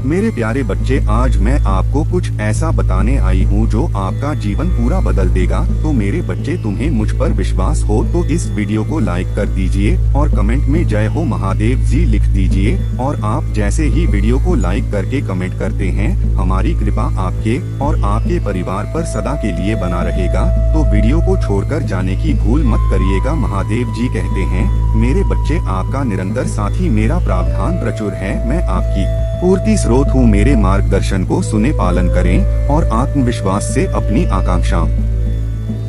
मेरे प्यारे बच्चे, आज मैं आपको कुछ ऐसा बताने आई हूँ जो आपका जीवन पूरा बदल देगा। तो मेरे बच्चे, तुम्हें मुझ पर विश्वास हो तो इस वीडियो को लाइक कर दीजिए और कमेंट में जय हो महादेव जी लिख दीजिए। और आप जैसे ही वीडियो को लाइक करके कमेंट करते हैं, हमारी कृपा आपके और आपके परिवार पर सदा के लिए बना रहेगा। तो वीडियो को छोड़कर जाने की भूल मत करिएगा। महादेव जी कहते हैं, मेरे बच्चे, आपका निरंतर साथी मेरा प्रावधान प्रचुर है। मैं आपकी पूर्ति स्रोत हूँ। मेरे मार्गदर्शन को सुने, पालन करें और आत्मविश्वास से अपनी आकांक्षाओं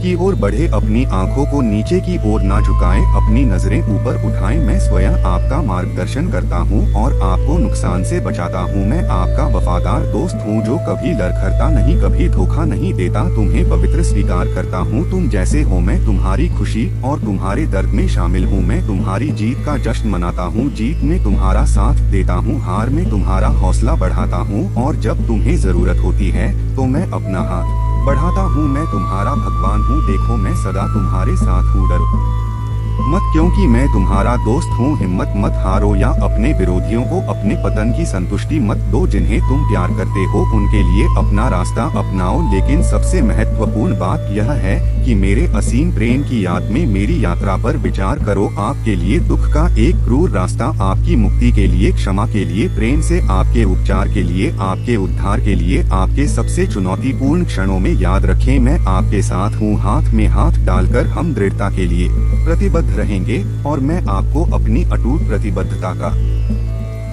की ओर बढ़े। अपनी आंखों को नीचे की ओर ना झुकाएं, अपनी नजरें ऊपर उठाएं। मैं स्वयं आपका मार्गदर्शन करता हूँ और आपको नुकसान से बचाता हूँ। मैं आपका वफादार दोस्त हूँ जो कभी लड़खड़ता नहीं, कभी धोखा नहीं देता। तुम्हें पवित्र स्वीकार करता हूँ। तुम जैसे हो, मैं तुम्हारी खुशी और तुम्हारे दर्द में शामिल हूँ। मैं तुम्हारी जीत का जश्न मनाता हूँ, जीत में तुम्हारा साथ देता हूँ, हार में तुम्हारा हौसला बढ़ाता हूँ। और जब तुम्हें जरूरत होती है तो मैं अपना हाथ बढ़ाता हूँ। मैं तुम्हारा भगवान हूँ, देखो मैं सदा तुम्हारे साथ हूँ। डरो मत, क्योंकि मैं तुम्हारा दोस्त हूँ। हिम्मत मत हारो या अपने विरोधियों को अपने पतन की संतुष्टि मत दो। जिन्हें तुम प्यार करते हो उनके लिए अपना रास्ता अपनाओ। लेकिन सबसे महत्वपूर्ण बात यह है कि मेरे असीम प्रेम की याद में मेरी यात्रा पर विचार करो। आपके लिए दुख का एक क्रूर रास्ता, आपकी मुक्ति के लिए, क्षमा के लिए, प्रेम से आपके उपचार के लिए, आपके उद्धार के लिए, आपके सबसे चुनौतीपूर्ण क्षणों में याद रखें, मैं आपके साथ हूँ। हाथ में हाथ डालकर हम दृढ़ता के लिए प्रतिबद्ध रहेंगे और मैं आपको अपनी अटूट प्रतिबद्धता का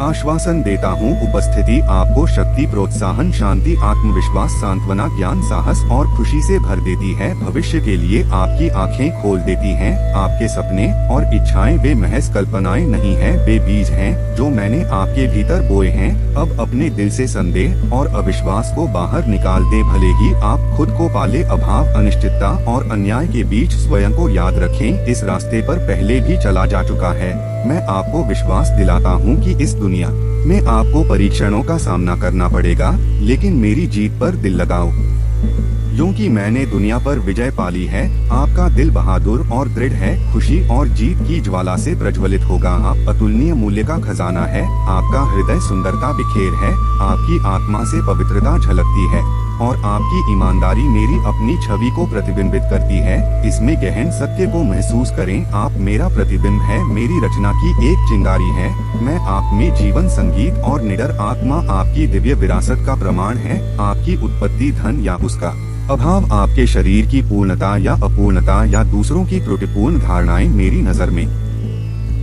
आश्वासन देता हूँ। उपस्थिति आपको शक्ति, प्रोत्साहन, शांति, आत्मविश्वास, सांत्वना, ज्ञान, साहस और खुशी से भर देती है। भविष्य के लिए आपकी आंखें खोल देती हैं। आपके सपने और इच्छाएं वे महज कल्पनाएं नहीं हैं, वे बीज हैं जो मैंने आपके भीतर बोए हैं। अब अपने दिल से संदेह और अविश्वास को बाहर निकाल दे। भले ही आप खुद को पाले, अभाव, अनिश्चितता और अन्याय के बीच स्वयं को याद रखें, इस रास्ते पर पहले भी चला जा चुका है। मैं आपको विश्वास दिलाता हूँ कि इस दुनिया में आपको परीक्षणों का सामना करना पड़ेगा, लेकिन मेरी जीत पर दिल लगाओ, क्योंकि मैंने दुनिया पर विजय पाली है। आपका दिल बहादुर और दृढ़ है, खुशी और जीत की ज्वाला से प्रज्वलित होगा। आप अतुलनीय मूल्य का खजाना है। आपका हृदय सुंदरता बिखेर है, आपकी आत्मा से पवित्रता झलकती है और आपकी ईमानदारी मेरी अपनी छवि को प्रतिबिंबित करती है। इसमें गहन सत्य को महसूस करें, आप मेरा प्रतिबिंब है, मेरी रचना की एक चिंगारी है। मैं आप में जीवन, संगीत और निडर आत्मा आपकी दिव्य विरासत का प्रमाण है। आपकी उत्पत्ति, धन या उसका अभाव, आपके शरीर की पूर्णता या अपूर्णता या दूसरों की त्रुटिपूर्ण धारणाएं मेरी नजर में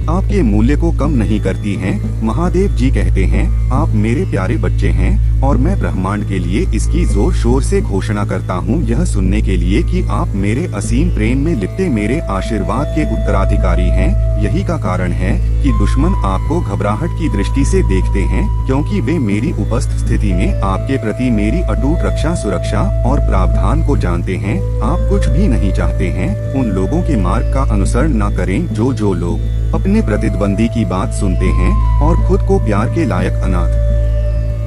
आपके मूल्य को कम नहीं करती हैं। महादेव जी कहते हैं, आप मेरे प्यारे बच्चे हैं और मैं ब्रह्मांड के लिए इसकी जोर शोर से घोषणा करता हूँ, यह सुनने के लिए कि आप मेरे असीम प्रेम में लिपटे मेरे आशीर्वाद के उत्तराधिकारी हैं। यही का कारण है कि दुश्मन आपको घबराहट की दृष्टि से देखते हैं, क्योंकि वे मेरी उपस्थित स्थिति में आपके प्रति मेरी अटूट रक्षा, सुरक्षा और प्रावधान को जानते हैं। आप कुछ भी नहीं चाहते हैं। उन लोगों के मार्ग का अनुसरण न करें जो लोग अपने प्रतिद्वंदी की बात सुनते हैं और खुद को प्यार के लायक अनाथ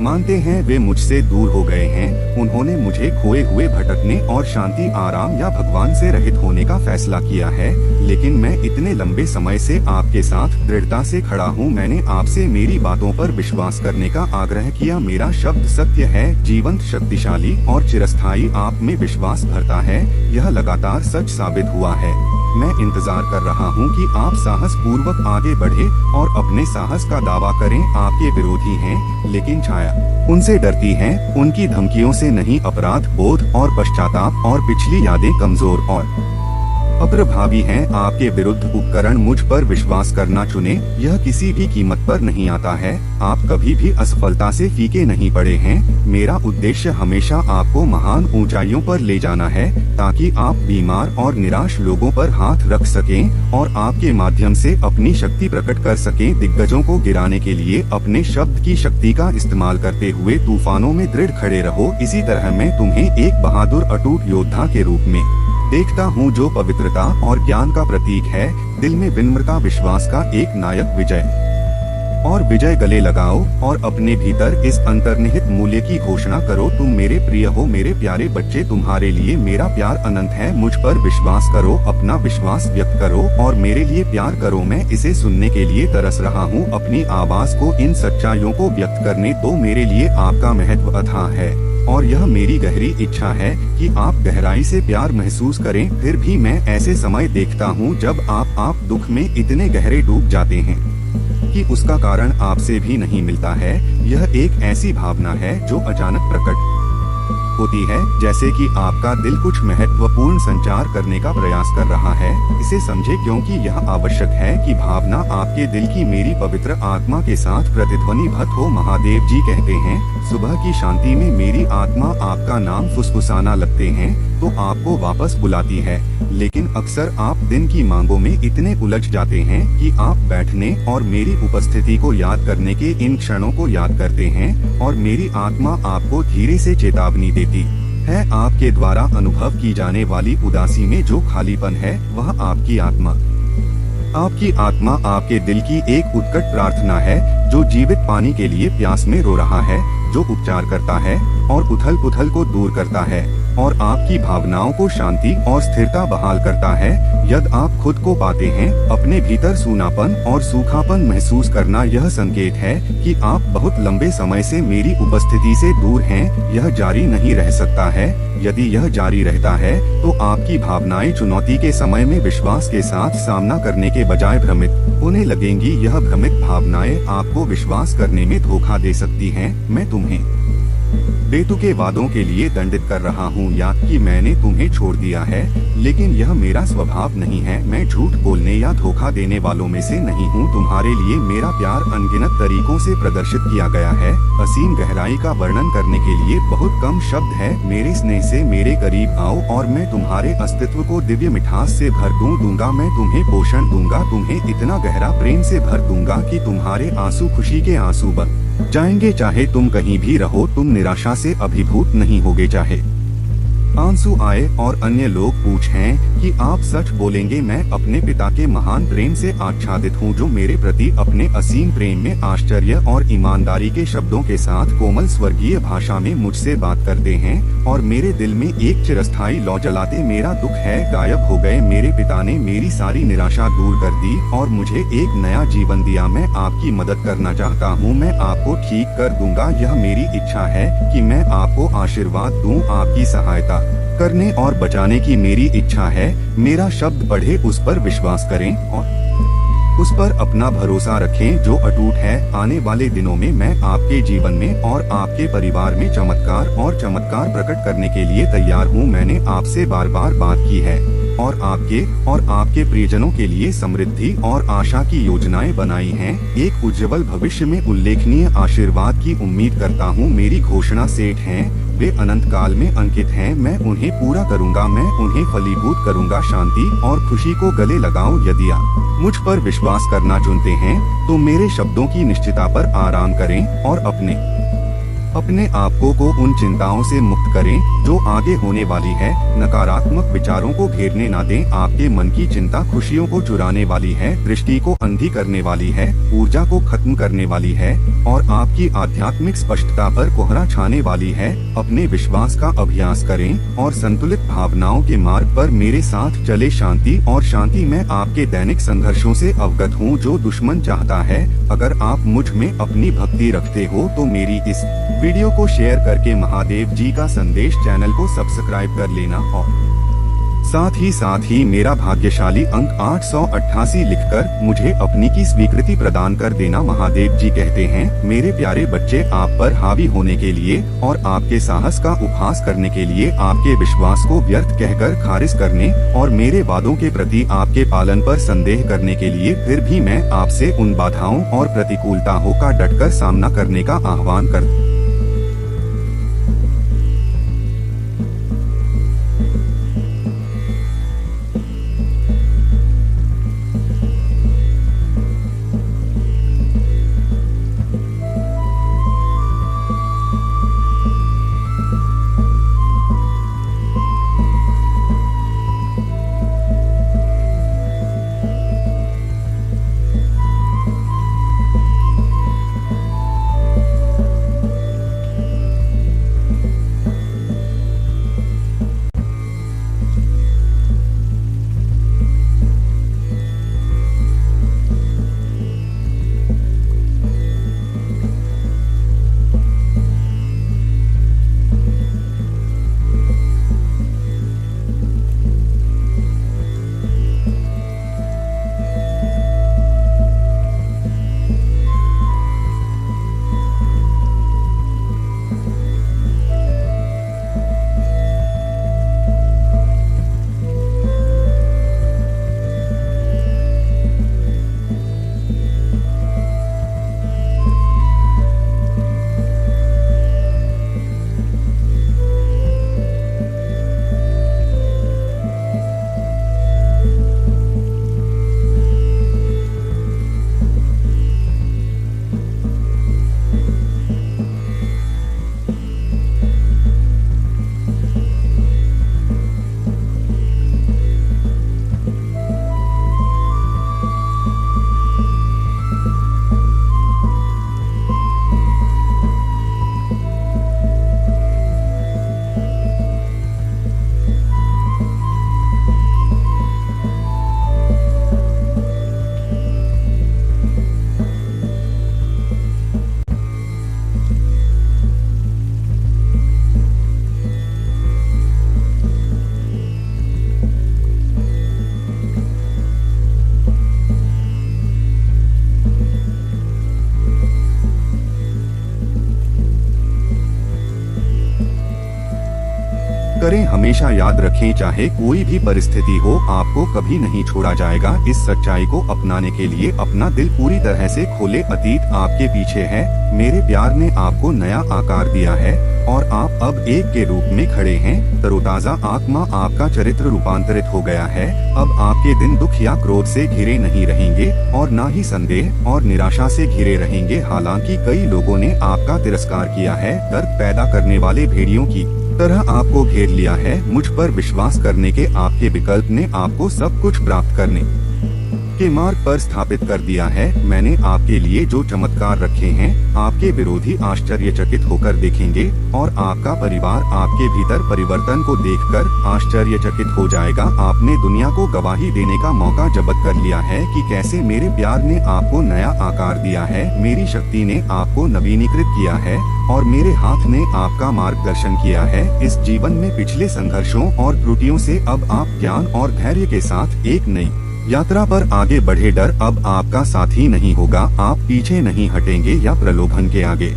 मानते हैं, वे मुझसे दूर हो गए हैं। उन्होंने मुझे खोए हुए, भटकने और शांति, आराम या भगवान से रहित होने का फैसला किया है। लेकिन मैं इतने लंबे समय से आपके साथ दृढ़ता से खड़ा हूँ। मैंने आपसे मेरी बातों पर विश्वास करने का आग्रह किया। मेरा शब्द सत्य है, जीवंत, शक्तिशाली और चिरस्थायी। आप में विश्वास भरता है, यह लगातार सच साबित हुआ है। मैं इंतजार कर रहा हूँ कि आप साहस पूर्वक आगे बढ़े और अपने साहस का दावा करें। आपके विरोधी हैं, लेकिन छाया उनसे डरती है, उनकी धमकियों से नहीं। अपराध बोध और पश्चाताप और पिछली यादें कमजोर और अप्रभावी हैं। आपके विरुद्ध उपकरण मुझ पर विश्वास करना चुने, यह किसी भी कीमत पर नहीं आता है। आप कभी भी असफलता से फीके नहीं पड़े हैं। मेरा उद्देश्य हमेशा आपको महान ऊंचाइयों पर ले जाना है, ताकि आप बीमार और निराश लोगों पर हाथ रख सकें और आपके माध्यम से अपनी शक्ति प्रकट कर सकें। दिग्गजों को गिराने के लिए अपने शब्द की शक्ति का इस्तेमाल करते हुए तूफानों में दृढ़ खड़े रहो। इसी तरह मैं तुम्हें एक बहादुर, अटूट योद्धा के रूप में देखता हूँ, जो पवित्रता और ज्ञान का प्रतीक है। दिल में विनम्रता, विश्वास का एक नायक, विजय और विजय गले लगाओ और अपने भीतर इस अंतर्निहित मूल्य की घोषणा करो, तुम मेरे प्रिय हो मेरे प्यारे बच्चे, तुम्हारे लिए मेरा प्यार अनंत है, मुझ पर विश्वास करो, अपना विश्वास व्यक्त करो और मेरे लिए प्यार करो, मैं इसे सुनने के लिए तरस रहा हूँ, अपनी आवाज को इन सच्चाइयों को व्यक्त करने दो, मेरे लिए आपका महत्व अथाह है और यह मेरी गहरी इच्छा है कि आप गहराई से प्यार महसूस करें। फिर भी मैं ऐसे समय देखता हूँ जब आप दुख में इतने गहरे डूब जाते हैं कि उसका कारण आपसे भी नहीं मिलता है। यह एक ऐसी भावना है जो अचानक प्रकट होती है, जैसे कि आपका दिल कुछ महत्वपूर्ण संचार करने का प्रयास कर रहा है। इसे समझे क्योंकि यह आवश्यक है कि भावना आपके दिल की मेरी पवित्र आत्मा के साथ प्रतिध्वनिबद्ध हो। महादेव जी कहते हैं, सुबह की शांति में मेरी आत्मा आपका नाम फुसफुसाना लगते हैं तो आपको वापस बुलाती है, लेकिन अक्सर आप दिन की मांगों में इतने उलझ जाते हैं कि आप बैठने और मेरी उपस्थिति को याद करने के इन क्षणों को याद करते हैं और मेरी आत्मा आपको धीरे से चेतावनी देती है। आपके द्वारा अनुभव की जाने वाली उदासी में जो खालीपन है वह आपकी आत्मा आपके दिल की एक उत्कट प्रार्थना है, जो जीवित पानी के लिए प्यास में रो रहा है, जो उपचार करता है और उथल पुथल को दूर करता है और आपकी भावनाओं को शांति और स्थिरता बहाल करता है। यदि आप खुद को पाते हैं अपने भीतर सूनापन और सूखापन महसूस करना यह संकेत है कि आप बहुत लंबे समय से मेरी उपस्थिति से दूर हैं। यह जारी नहीं रह सकता है। यदि यह जारी रहता है तो आपकी भावनाएं चुनौती के समय में विश्वास के साथ सामना करने के बजाय भ्रमित होने लगेंगी। यह भ्रमित भावनाएं आपको विश्वास करने में धोखा दे सकती हैं। मैं तुम्हें बेतुके वादों के लिए दंडित कर रहा हूँ या कि मैंने तुम्हें छोड़ दिया है, लेकिन यह मेरा स्वभाव नहीं है। मैं झूठ बोलने या धोखा देने वालों में से नहीं हूँ। तुम्हारे लिए मेरा प्यार अनगिनत तरीकों से प्रदर्शित किया गया है। असीम गहराई का वर्णन करने के लिए बहुत कम शब्द है। मेरे स्नेह से मेरे करीब आओ और मैं तुम्हारे अस्तित्व को दिव्य मिठास से भर दूंगा। मैं तुम्हें पोषण दूंगा, तुम्हें इतना गहरा प्रेम से भर दूंगा कि तुम्हारे आंसू खुशी के आंसू बन जाएंगे। चाहे तुम कहीं भी रहो, तुम निराशा से अभिभूत नहीं होगे। चाहे आंसू आए और अन्य लोग पूछें कि आप सच बोलेंगे, मैं अपने पिता के महान प्रेम से आच्छादित हूँ, जो मेरे प्रति अपने असीम प्रेम में आश्चर्य और ईमानदारी के शब्दों के साथ कोमल स्वर्गीय भाषा में मुझसे बात करते हैं और मेरे दिल में एक चिरस्थायी लौ जलाते मेरा दुख है गायब हो गए। मेरे पिता ने मेरी सारी निराशा दूर कर दी और मुझे एक नया जीवन दिया। मैं आपकी मदद करना चाहता हूँ, मैं आपको ठीक कर दूंगा। यह मेरी इच्छा है कि मैं आपको आशीर्वाद दूं। आपकी सहायता करने और बचाने की मेरी इच्छा है। मेरा शब्द पढ़े, उस पर विश्वास करें और उस पर अपना भरोसा रखें जो अटूट है। आने वाले दिनों में मैं आपके जीवन में और आपके परिवार में चमत्कार प्रकट करने के लिए तैयार हूँ। मैंने आपसे बार बार बात की है और आपके प्रियजनों के लिए समृद्धि और आशा की योजनाएं बनाई हैं। एक उज्जवल भविष्य में उल्लेखनीय आशीर्वाद की उम्मीद करता हूँ। मेरी घोषणा सेठ हैं, वे अनंत काल में अंकित हैं। मैं उन्हें पूरा करूँगा, मैं उन्हें फलीभूत करूँगा। शांति और खुशी को गले लगाओ। यदि आप मुझ पर विश्वास करना चुनते हैं तो मेरे शब्दों की निश्चितता पर आराम करें और अपने आप को उन चिंताओं से मुक्त करें जो आगे होने वाली है। नकारात्मक विचारों को घेरने ना दें। आपके मन की चिंता खुशियों को चुराने वाली है, दृष्टि को अंधी करने वाली है, ऊर्जा को खत्म करने वाली है और आपकी आध्यात्मिक स्पष्टता पर कोहरा छाने वाली है। अपने विश्वास का अभ्यास करें और संतुलित भावनाओं के मार्ग पर मेरे साथ चले। शांति मैं आपके दैनिक संघर्षों से अवगत हूँ जो दुश्मन चाहता है। अगर आप मुझ में अपनी भक्ति रखते हो तो मेरी इस वीडियो को शेयर करके महादेव जी का संदेश चैनल को सब्सक्राइब कर लेना और साथ ही मेरा भाग्यशाली अंक 888 लिखकर मुझे अपनी की स्वीकृति प्रदान कर देना। महादेव जी कहते हैं, मेरे प्यारे बच्चे, आप पर हावी होने के लिए और आपके साहस का उपहास करने के लिए, आपके विश्वास को व्यर्थ कहकर खारिज करने और मेरे वादों के प्रति आपके पालन पर संदेह करने के लिए फिर भी मैं आपसे उन बाधाओं और प्रतिकूलताओं का डटकर सामना करने का आह्वान करता करें। हमेशा याद रखें, चाहे कोई भी परिस्थिति हो, आपको कभी नहीं छोड़ा जाएगा। इस सच्चाई को अपनाने के लिए अपना दिल पूरी तरह से खोले। अतीत आपके पीछे है, मेरे प्यार ने आपको नया आकार दिया है और आप अब एक के रूप में खड़े हैं। तरोताजा आत्मा, आपका चरित्र रूपांतरित हो गया है। अब आपके दिन दुख या क्रोध से घिरे नहीं रहेंगे और ना ही संदेह और निराशा से घिरे रहेंगे। हालांकि कई लोगों ने आपका तिरस्कार किया है, दर्द पैदा करने वाले भेड़ियों की तरह आपको घेर लिया है। मुझ पर विश्वास करने के आपके विकल्प ने आपको सब कुछ प्राप्त करने के मार्ग पर स्थापित कर दिया है। मैंने आपके लिए जो चमत्कार रखे हैं, आपके विरोधी आश्चर्यचकित होकर देखेंगे और आपका परिवार आपके भीतर परिवर्तन को देखकर आश्चर्यचकित हो जाएगा। आपने दुनिया को गवाही देने का मौका जब्त कर लिया है कि कैसे मेरे प्यार ने आपको नया आकार दिया है, मेरी शक्ति ने आपको नवीनीकृत किया है और मेरे हाथ ने आपका मार्गदर्शन किया है। इस जीवन में पिछले संघर्षों और त्रुटियों से अब आप ज्ञान और धैर्य के साथ एक नई यात्रा पर आगे बढ़े। डर अब आपका साथी नहीं होगा, आप पीछे नहीं हटेंगे या प्रलोभन के आगे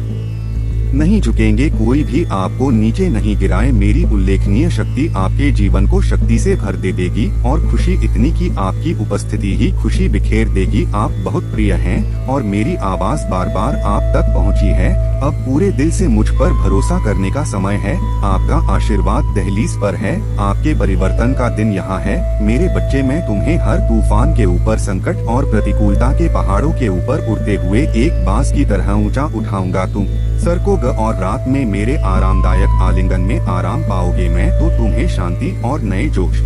नहीं झुकेंगे। कोई भी आपको नीचे नहीं गिराए। मेरी उल्लेखनीय शक्ति आपके जीवन को शक्ति से भर दे देगी और खुशी इतनी कि आपकी उपस्थिति ही खुशी बिखेर देगी। आप बहुत प्रिय हैं और मेरी आवाज बार बार आप तक पहुंची है। अब पूरे दिल से मुझ पर भरोसा करने का समय है। आपका आशीर्वाद दहलीज पर है, आपके परिवर्तन का दिन यहाँ है। मेरे बच्चे, मैं तुम्हें हर तूफान के ऊपर, संकट और प्रतिकूलता के पहाड़ों के ऊपर उड़ते हुए एक बांस की तरह ऊंचा उठाऊंगा। तुम सरकोगे और रात में मेरे आरामदायक आलिंगन में आराम पाओगे। मैं तो तुम्हें शांति और नए जोश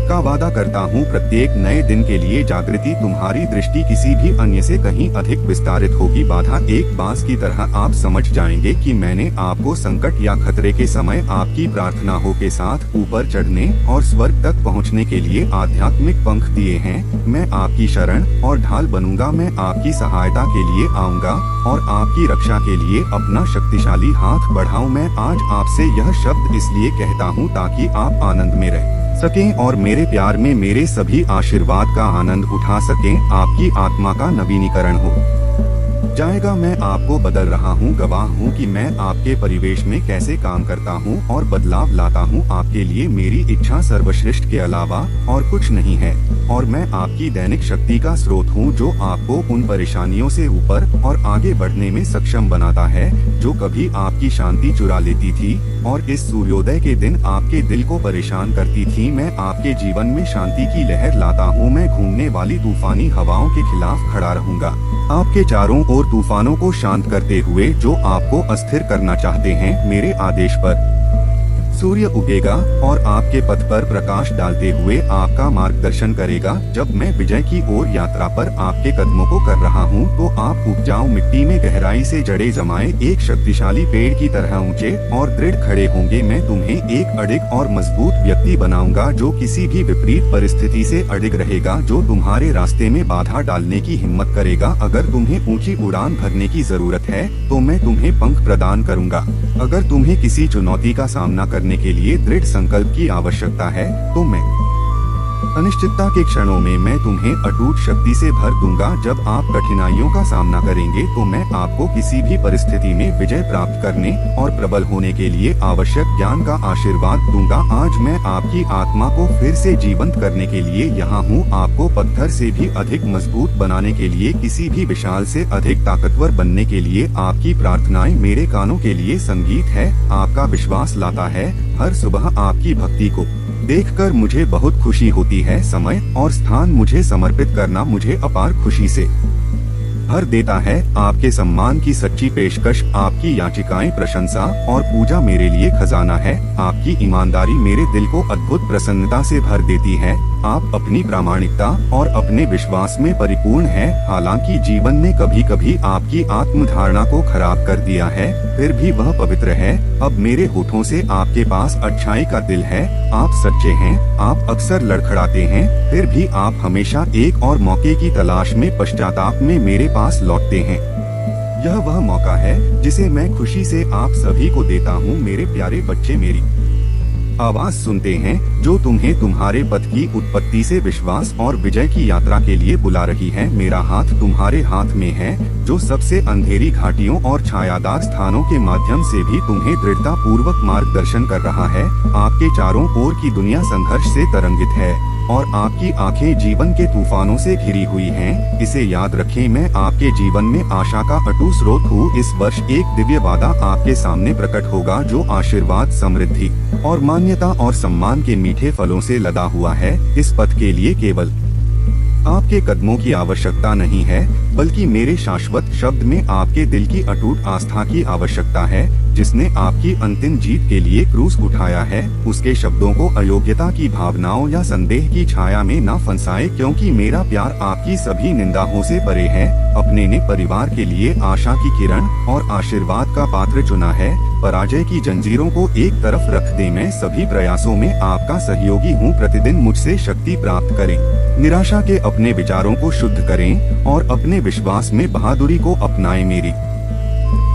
का वादा करता हूँ। प्रत्येक नए दिन के लिए जागृति, तुम्हारी दृष्टि किसी भी अन्य से कहीं अधिक विस्तारित होगी। बाधा एक बांस की तरह आप समझ जाएंगे कि मैंने आपको संकट या खतरे के समय आपकी प्रार्थनाओं के साथ ऊपर चढ़ने और स्वर्ग तक पहुँचने के लिए आध्यात्मिक पंख दिए हैं। मैं आपकी शरण और ढाल बनूंगा। मैं आपकी सहायता के लिए आऊंगा और आपकी रक्षा के लिए अपना शक्तिशाली हाथ बढ़ाऊं। मैं आज आपसे यह शब्द इसलिए कहता हूँ ताकि आप आनंद में रह सकें और मेरे प्यार में मेरे सभी आशीर्वाद का आनंद उठा सकें। आपकी आत्मा का नवीनीकरण हो जाएगा। मैं आपको बदल रहा हूँ, गवाह हूँ कि मैं आपके परिवेश में कैसे काम करता हूँ और बदलाव लाता हूँ। आपके लिए मेरी इच्छा सर्वश्रेष्ठ के अलावा और कुछ नहीं है और मैं आपकी दैनिक शक्ति का स्रोत हूँ जो आपको उन परेशानियों से ऊपर और आगे बढ़ने में सक्षम बनाता है जो कभी आपकी शांति चुरा लेती थी और इस सूर्योदय के दिन आपके दिल को परेशान करती थी। मैं आपके जीवन में शांति की लहर लाता हूँ। मैं घूमने वाली तूफानी हवाओं के खिलाफ खड़ा रहूंगा, आपके चारों ओर तूफानों को शांत करते हुए जो आपको अस्थिर करना चाहते हैं। मेरे आदेश पर सूर्य उगेगा और आपके पथ पर प्रकाश डालते हुए आपका मार्गदर्शन करेगा। जब मैं विजय की ओर यात्रा पर आपके कदमों को कर रहा हूँ तो आप उपजाऊ मिट्टी में गहराई से जड़ें जमाए एक शक्तिशाली पेड़ की तरह ऊंचे और दृढ़ खड़े होंगे। मैं तुम्हें एक अडिग और मजबूत व्यक्ति बनाऊंगा जो किसी भी विपरीत परिस्थिति से अडिग रहेगा, जो तुम्हारे रास्ते में बाधा डालने की हिम्मत करेगा। अगर तुम्हें ऊंची उड़ान भरने की जरूरत है तो मैं तुम्हें पंख प्रदान करूंगा। अगर तुम्हें किसी चुनौती का सामना करने के लिए दृढ़ संकल्प की आवश्यकता है तो मैं अनिश्चितता के क्षणों में मैं तुम्हें अटूट शक्ति से भर दूंगा। जब आप कठिनाइयों का सामना करेंगे तो मैं आपको किसी भी परिस्थिति में विजय प्राप्त करने और प्रबल होने के लिए आवश्यक ज्ञान का आशीर्वाद दूंगा। आज मैं आपकी आत्मा को फिर से जीवंत करने के लिए यहाँ हूँ, आपको पत्थर से भी अधिक मजबूत बनाने के लिए, किसी भी विशाल से अधिक ताकतवर बनने के लिए। आपकी प्रार्थनाएं मेरे कानों के लिए संगीत है, आपका विश्वास लाता है। हर सुबह आपकी भक्ति को देखकर मुझे बहुत खुशी होती है। समय और स्थान मुझे समर्पित करना मुझे अपार खुशी से भर देता है। आपके सम्मान की सच्ची पेशकश, आपकी याचिकाएं प्रशंसा और पूजा मेरे लिए खजाना है। आपकी ईमानदारी मेरे दिल को अद्भुत प्रसन्नता से भर देती है। आप अपनी प्रामाणिकता और अपने विश्वास में परिपूर्ण हैं। हालांकि जीवन ने कभी कभी आपकी आत्मधारणा को खराब कर दिया है, फिर भी वह पवित्र है। अब मेरे होठों से आपके पास अच्छाई का दिल है। आप सच्चे हैं, आप अक्सर लड़खड़ाते हैं, फिर भी आप हमेशा एक और मौके की तलाश में पश्चाताप में मेरे पास लौटते हैं। यह वह मौका है जिसे मैं खुशी से आप सभी को देता हूँ। मेरे प्यारे बच्चे, मेरी आवाज सुनते हैं जो तुम्हें तुम्हारे पथ की उत्पत्ति से विश्वास और विजय की यात्रा के लिए बुला रही है। मेरा हाथ तुम्हारे हाथ में है जो सबसे अंधेरी घाटियों और छायादार स्थानों के माध्यम से भी तुम्हें दृढ़ता पूर्वक मार्गदर्शन कर रहा है। आपके चारों ओर की दुनिया संघर्ष से तरंगित है और आपकी आंखें जीवन के तूफानों से घिरी हुई हैं। इसे याद रखें, मैं आपके जीवन में आशा का अटूट स्रोत हूँ। इस वर्ष एक दिव्य वादा आपके सामने प्रकट होगा जो आशीर्वाद, समृद्धि और मान्यता और सम्मान के मीठे फलों से लदा हुआ है। इस पथ के लिए केवल आपके कदमों की आवश्यकता नहीं है, बल्कि मेरे शाश्वत शब्द में आपके दिल की अटूट आस्था की आवश्यकता है। जिसने आपकी अंतिम जीत के लिए क्रूस उठाया है, उसके शब्दों को अयोग्यता की भावनाओं या संदेह की छाया में न फंसाए, क्योंकि मेरा प्यार आपकी सभी निंदाओं से परे है। अपने ने परिवार के लिए आशा की किरण और आशीर्वाद का पात्र चुना है। पराजय की जंजीरों को एक तरफ रख दे, मैं सभी प्रयासों में आपका सहयोगी हूँ। प्रतिदिन मुझसे शक्ति प्राप्त करें, निराशा के अपने विचारों को शुद्ध करें और अपने विश्वास में बहादुरी को अपनाएं। मेरी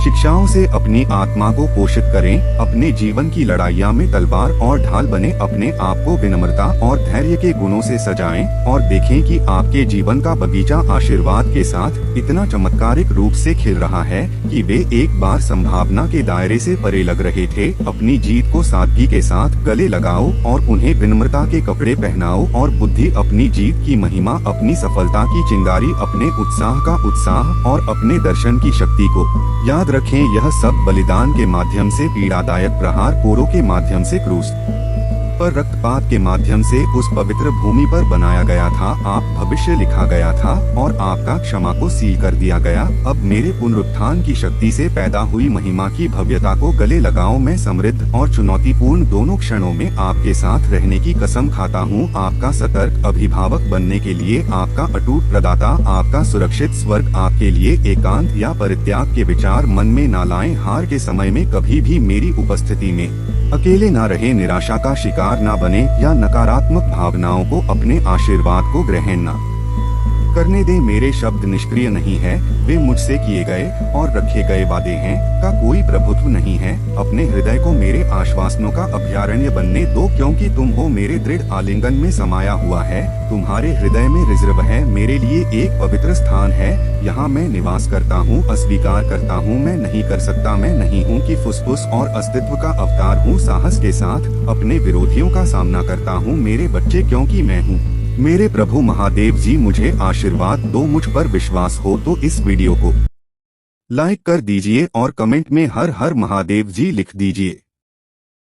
शिक्षाओं से अपनी आत्मा को पोषित करें। अपने जीवन की लड़ाइयाँ में तलवार और ढाल बने। अपने आप को विनम्रता और धैर्य के गुणों से सजाएं और देखें कि आपके जीवन का बगीचा आशीर्वाद के साथ इतना चमत्कारिक रूप से खिल रहा है कि वे एक बार संभावना के दायरे से परे लग रहे थे। अपनी जीत को सादगी के साथ गले लगाओ और उन्हें विनम्रता के कपड़े पहनाओ और बुद्धि अपनी जीत की महिमा, अपनी सफलता की चिंगारी, अपने उत्साह का उत्साह और अपने दर्शन की शक्ति को याद रखें। यह सब बलिदान के माध्यम से, पीड़ादायक प्रहार, कोरों के माध्यम से, क्रूस पर रक्तपात के माध्यम से उस पवित्र भूमि पर बनाया गया था। आप भविष्य लिखा गया था और आपका क्षमा को सील कर दिया गया। अब मेरे पुनरुत्थान की शक्ति से पैदा हुई महिमा की भव्यता को गले लगाओ। मैं समृद्ध और चुनौतीपूर्ण दोनों क्षणों में आपके साथ रहने की कसम खाता हूँ। आपका सतर्क अभिभावक बनने के लिए, आपका अटूट प्रदाता, आपका सुरक्षित स्वर्ग। आपके लिए एकांत या परित्याग के विचार मन में न लाएं। हार के समय में कभी भी मेरी उपस्थिति में अकेले न रहे, निराशा का शिकार न बने या नकारात्मक भावनाओं को अपने आशीर्वाद को ग्रहण न करने दें। मेरे शब्द निष्क्रिय नहीं है, वे मुझसे किए गए और रखे गए वादे हैं का कोई प्रभुत्व नहीं है। अपने हृदय को मेरे आश्वासनों का अभयारण्य बनने दो, क्योंकि तुम हो मेरे दृढ़ आलिंगन में समाया हुआ है। तुम्हारे हृदय में रिजर्व है, मेरे लिए एक पवित्र स्थान है। यहाँ मैं निवास करता हूँ, अस्वीकार करता हूँ मैं नहीं कर सकता, मैं नहीं हूँ कि फुसफुस और अस्तित्व का अवतार हूँ। साहस के साथ अपने विरोधियों का सामना करता हूँ मेरे बच्चे, क्योंकि मैं हूँ। मेरे प्रभु महादेव जी मुझे आशीर्वाद दो। मुझ पर विश्वास हो तो इस वीडियो को लाइक कर दीजिए और कमेंट में हर हर महादेव जी लिख दीजिए।